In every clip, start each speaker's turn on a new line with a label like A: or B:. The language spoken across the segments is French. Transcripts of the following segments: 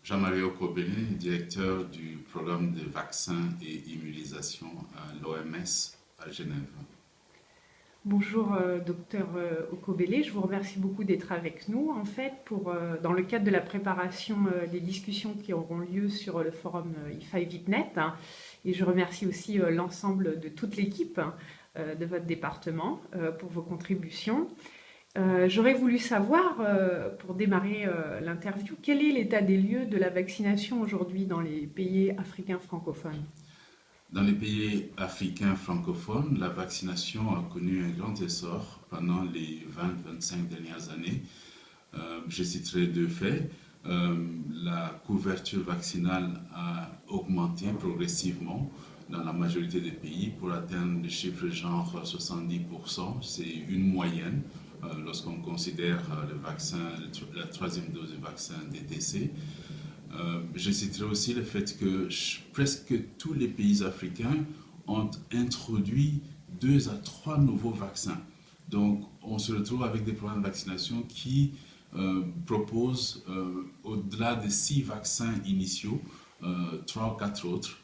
A: Jean-Marie Okobene, directeur du programme de vaccins et immunisation à l'OMS à Genève.
B: Bonjour, docteur Okobele. Je vous remercie beaucoup d'être avec nous, en fait, dans le cadre de la préparation des discussions qui auront lieu sur le forum IFA-VIPNet. Et je remercie aussi l'ensemble de toute l'équipe de votre département pour vos contributions. J'aurais voulu savoir, pour démarrer l'interview, quel est l'état des lieux de la vaccination aujourd'hui dans les pays africains francophones?
A: Dans les pays africains francophones, la vaccination a connu un grand essor pendant les 20-25 dernières années. Je citerai deux faits. La couverture vaccinale a augmenté progressivement dans la majorité des pays pour atteindre des chiffres genre 70%. C'est une moyenne lorsqu'on considère le vaccin, la troisième dose du vaccin DTC. Je citerai aussi le fait que presque tous les pays africains ont introduit 2 à 3 nouveaux vaccins. Donc, on se retrouve avec des programmes de vaccination qui proposent, au-delà de 6 vaccins initiaux, 3 ou 4 autres.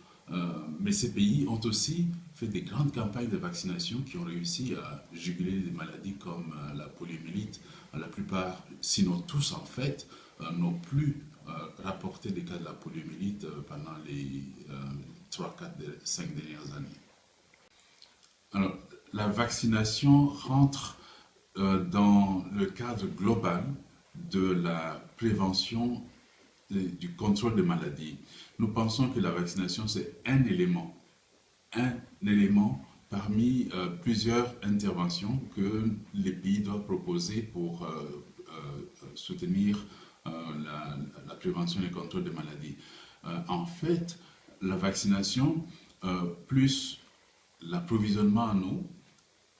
A: Mais ces pays ont aussi fait des grandes campagnes de vaccination qui ont réussi à juguler des maladies comme la poliomyélite. La plupart, sinon tous en fait, n'ont plus rapporté des cas de la poliomyélite pendant les 3, 4, 5 dernières années. Alors, la vaccination rentre dans le cadre global de la prévention du contrôle des maladies. Nous pensons que la vaccination, c'est un élément parmi plusieurs interventions que les pays doivent proposer pour soutenir la prévention et le contrôle des maladies. En fait, la vaccination, plus l'approvisionnement en eau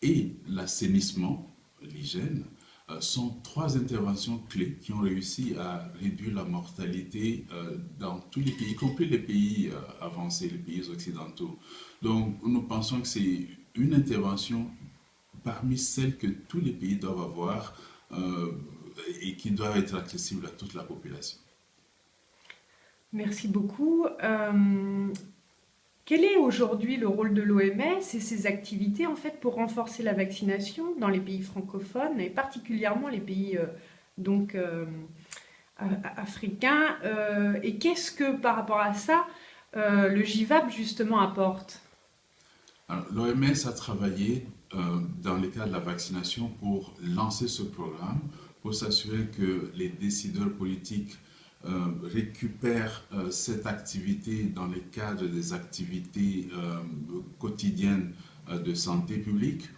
A: et l'assainissement, l'hygiène, sont 3 interventions clés qui ont réussi à réduire la mortalité dans tous les pays, y compris les pays avancés, les pays occidentaux. Donc, nous pensons que c'est une intervention parmi celles que tous les pays doivent avoir et qui doivent être accessibles à toute la population.
B: Merci beaucoup. Quel est aujourd'hui le rôle de l'OMS et ses activités en fait pour renforcer la vaccination dans les pays francophones et particulièrement les pays africains et qu'est-ce que par rapport à ça le GIVAP justement apporte?
A: L'OMS a travaillé dans le cadre de la vaccination pour lancer ce programme, pour s'assurer que les décideurs politiques récupèrent cette activité dans le cadre des activités quotidiennes de santé publique.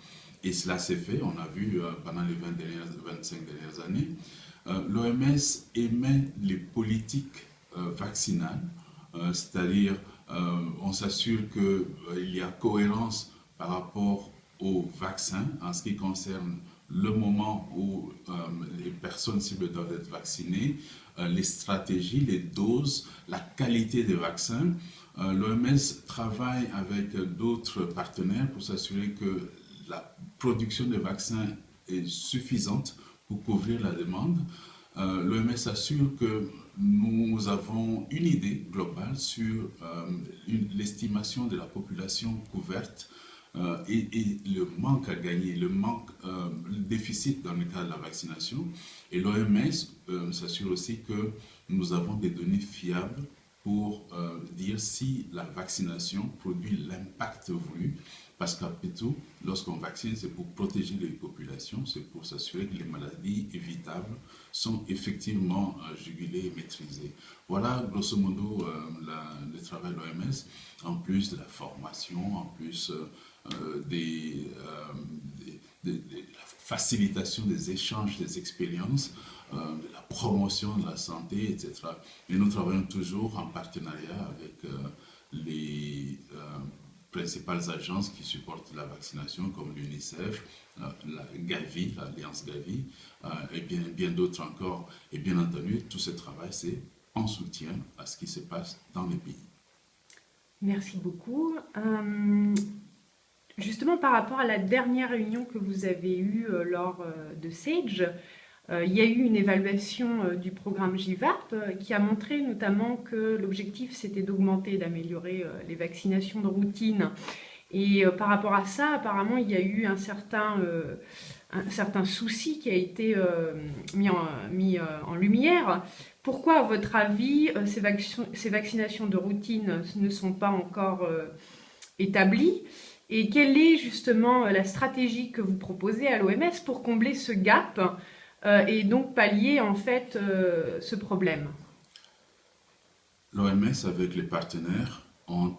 A: Et cela s'est fait, on a vu pendant les 25 dernières années. L'OMS émet les politiques vaccinales, c'est-à-dire on s'assure qu'il y a cohérence par rapport aux vaccins en ce qui concerne le moment où les personnes cibles doivent être vaccinées, les stratégies, les doses, la qualité des vaccins. L'OMS travaille avec d'autres partenaires pour s'assurer que la production de vaccins est suffisante pour couvrir la demande. L'OMS assure que nous avons une idée globale sur l'estimation de la population couverte et le manque à gagner, le déficit dans le cadre de la vaccination. Et l'OMS s'assure aussi que nous avons des données fiables pour dire si la vaccination produit l'impact voulu. Parce qu'après tout, lorsqu'on vaccine, c'est pour protéger les populations, c'est pour s'assurer que les maladies évitables sont effectivement jugulées et maîtrisées. Voilà, grosso modo, le travail de l'OMS, en plus de la formation, en plus de la facilitation des échanges des expériences, de la promotion de la santé, etc. Et nous travaillons toujours en partenariat avec les principales agences qui supportent la vaccination, comme l'UNICEF, la Gavi, l'Alliance Gavi, et bien d'autres encore. Et bien entendu, tout ce travail, c'est en soutien à ce qui se passe dans les pays.
B: Merci beaucoup. Justement, par rapport à la dernière réunion que vous avez eue lors de SAGE, Il y a eu une évaluation du programme GIVAP qui a montré notamment que l'objectif c'était d'augmenter et d'améliorer les vaccinations de routine. Et par rapport à ça, apparemment, il y a eu un certain souci qui a été mis en lumière. Pourquoi, à votre avis, ces vaccinations de routine ne sont pas encore établies? Et quelle est justement la stratégie que vous proposez à l'OMS pour combler ce gap et donc pallier en fait ce problème?
A: L'OMS, avec les partenaires, ont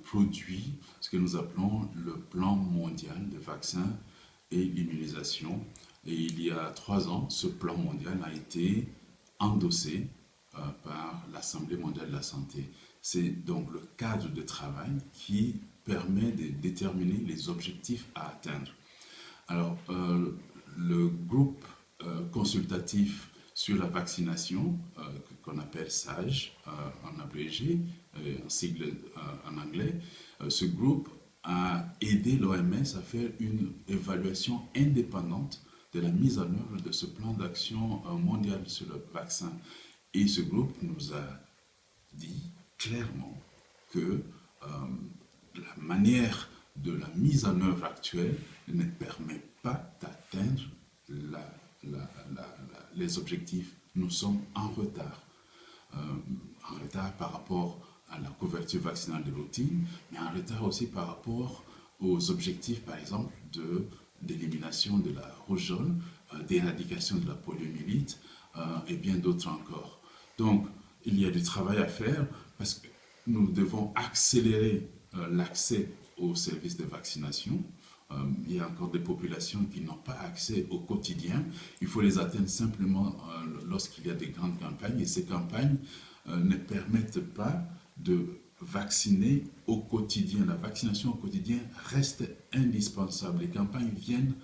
A: produit ce que nous appelons le plan mondial de vaccins et l'immunisation. Et il y a 3 ans, ce plan mondial a été endossé par l'Assemblée mondiale de la santé. C'est donc le cadre de travail qui permet de déterminer les objectifs à atteindre. Alors, le groupe consultatif sur la vaccination, qu'on appelle SAGE en abrégé, en sigle en anglais, ce groupe a aidé l'OMS à faire une évaluation indépendante de la mise en œuvre de ce plan d'action mondial sur le vaccin. Et ce groupe nous a dit clairement que la manière de la mise en œuvre actuelle ne permet pas d'atteindre les objectifs. Nous sommes en retard. En retard par rapport à la couverture vaccinale de routine, mais en retard aussi par rapport aux objectifs, par exemple, d'élimination de la rougeole, d'éradication de la poliomyélite et bien d'autres encore. Donc, il y a du travail à faire parce que nous devons accélérer l'accès aux services de vaccination. Il y a encore des populations qui n'ont pas accès au quotidien. Il faut les atteindre simplement lorsqu'il y a des grandes campagnes. Et ces campagnes ne permettent pas de vacciner au quotidien. La vaccination au quotidien reste indispensable. Les campagnes viennent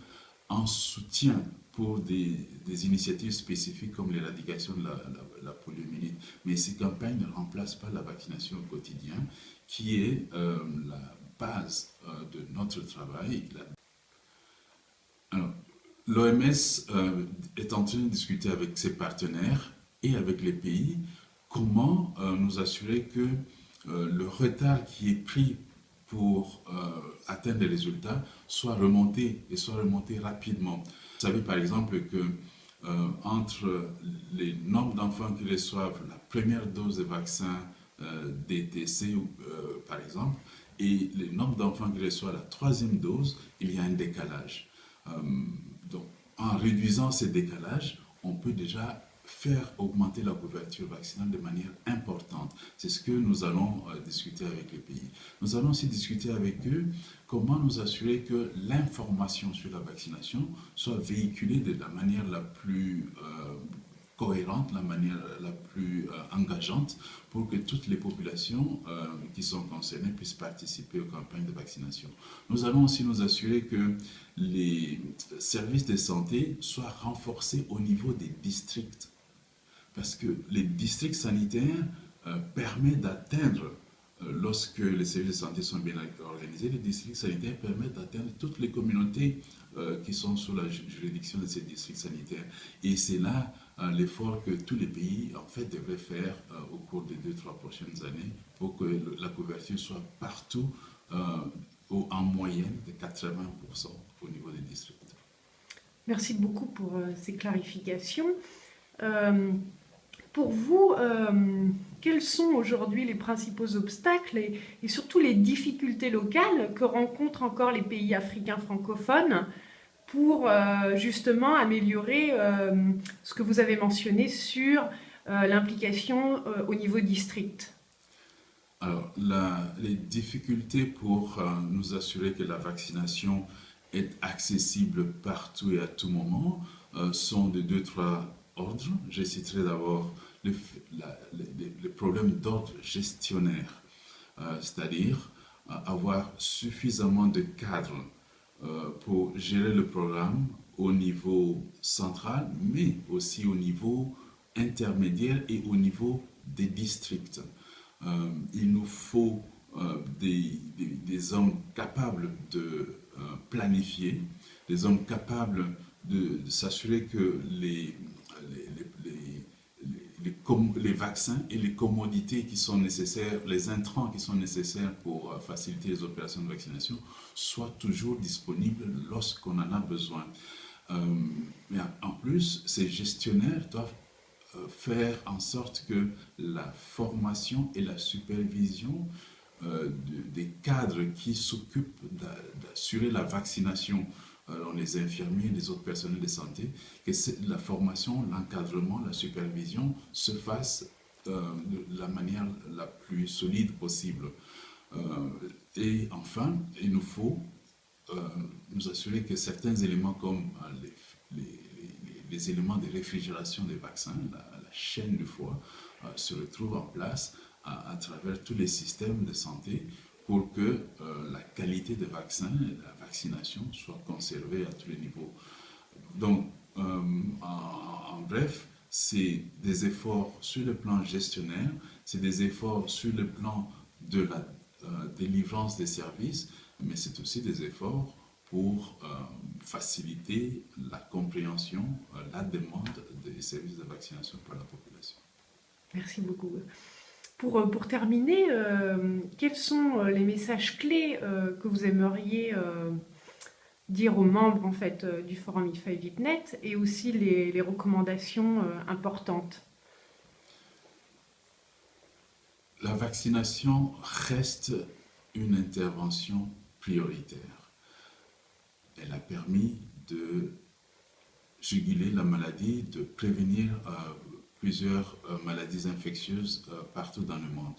A: en soutien pour des initiatives spécifiques comme l'éradication de la poliomyélite. Mais ces campagnes ne remplacent pas la vaccination au quotidien, qui est la base de notre travail. Alors, l'OMS est en train de discuter avec ses partenaires et avec les pays comment nous assurer que le retard qui est pris pour atteindre les résultats soit remonté et soit remonté rapidement. Vous savez par exemple que entre les nombres d'enfants qui reçoivent la première dose de vaccin DTC par exemple et le nombre d'enfants qui reçoivent la 3e dose, il y a un décalage. Donc en réduisant ces décalages, on peut déjà faire augmenter la couverture vaccinale de manière importante. C'est ce que nous allons discuter avec les pays. Nous allons aussi discuter avec eux comment nous assurer que l'information sur la vaccination soit véhiculée de la manière la plus cohérente, la manière la plus engageante pour que toutes les populations qui sont concernées puissent participer aux campagnes de vaccination. Nous allons aussi nous assurer que les services de santé soient renforcés au niveau des districts. Parce que les districts sanitaires permettent d'atteindre, lorsque les services de santé sont bien organisés, les districts sanitaires permettent d'atteindre toutes les communautés qui sont sous la juridiction de ces districts sanitaires. Et c'est là l'effort que tous les pays en fait devraient faire au cours des 2-3 prochaines années pour que la couverture soit partout en moyenne de 80% au niveau des districts.
B: Merci beaucoup pour ces clarifications. Pour vous, quels sont aujourd'hui les principaux obstacles et surtout les difficultés locales que rencontrent encore les pays africains francophones pour justement améliorer ce que vous avez mentionné sur l'implication au niveau district?
A: Alors, les difficultés pour nous assurer que la vaccination est accessible partout et à tout moment sont de 2-3 ordres. Je citerai d'abord les problèmes d'ordre gestionnaire, c'est-à-dire avoir suffisamment de cadres pour gérer le programme au niveau central, mais aussi au niveau intermédiaire et au niveau des districts. Il nous faut des hommes capables de planifier, des hommes capables de s'assurer que les les vaccins et les commodités qui sont nécessaires, les intrants qui sont nécessaires pour faciliter les opérations de vaccination soient toujours disponibles lorsqu'on en a besoin. Mais en plus, ces gestionnaires doivent faire en sorte que la formation et la supervision des cadres qui s'occupent d'assurer la vaccination, les infirmiers, les autres personnels de santé, que la formation, l'encadrement, la supervision se fasse de la manière la plus solide possible. Et enfin, il nous faut nous assurer que certains éléments comme les éléments de réfrigération des vaccins, la chaîne du froid, se retrouvent en place à travers tous les systèmes de santé pour que la qualité des vaccins et de la vaccination soit conservée à tous les niveaux. Donc, en bref, c'est des efforts sur le plan gestionnaire, c'est des efforts sur le plan de la délivrance des services, mais c'est aussi des efforts pour faciliter la compréhension, la demande des services de vaccination par la population.
B: Merci beaucoup. Pour terminer, quels sont les messages clés que vous aimeriez dire aux membres en fait, du forum E5VIPNet et aussi les recommandations importantes?
A: La vaccination reste une intervention prioritaire. Elle a permis de juguler la maladie, de prévenir plusieurs maladies infectieuses partout dans le monde.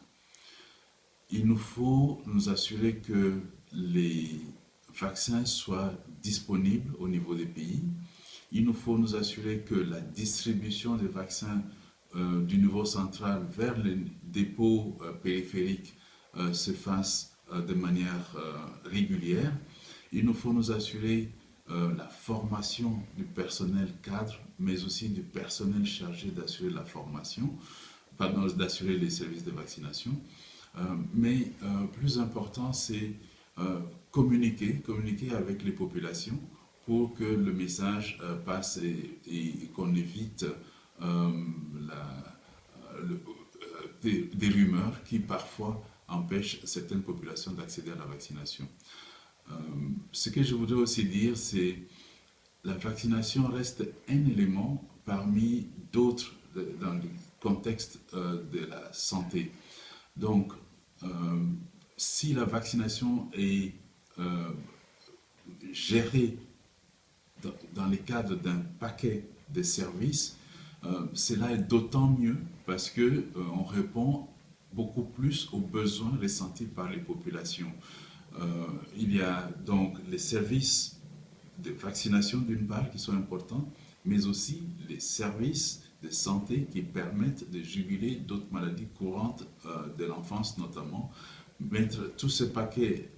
A: Il nous faut nous assurer que les vaccins soient disponibles au niveau des pays. Il nous faut nous assurer que la distribution des vaccins du niveau central vers les dépôts périphériques se fasse de manière régulière. Il nous faut nous assurer la formation du personnel cadre, mais aussi du personnel chargé d'assurer la formation, pardon, d'assurer les services de vaccination. Mais plus important, c'est communiquer avec les populations pour que le message passe et qu'on évite des rumeurs qui parfois empêchent certaines populations d'accéder à la vaccination. Ce que je voudrais aussi dire, c'est que la vaccination reste un élément parmi d'autres dans le contexte de la santé. Donc, si la vaccination est gérée dans le cadre d'un paquet de services, cela est d'autant mieux parce qu'on répond beaucoup plus aux besoins ressentis par les populations. Il y a donc les services de vaccination d'une part qui sont importants, mais aussi les services de santé qui permettent de juguler d'autres maladies courantes de l'enfance notamment. Mettre tout ce paquet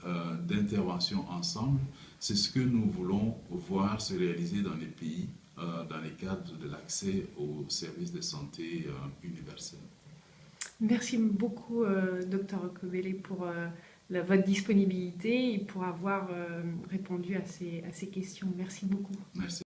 A: d'interventions ensemble, c'est ce que nous voulons voir se réaliser dans les pays dans le cadre de l'accès aux services de santé universels.
B: Merci beaucoup, Dr Okobele, pour votre disponibilité et pour avoir répondu à ces questions. Merci beaucoup.
A: Merci.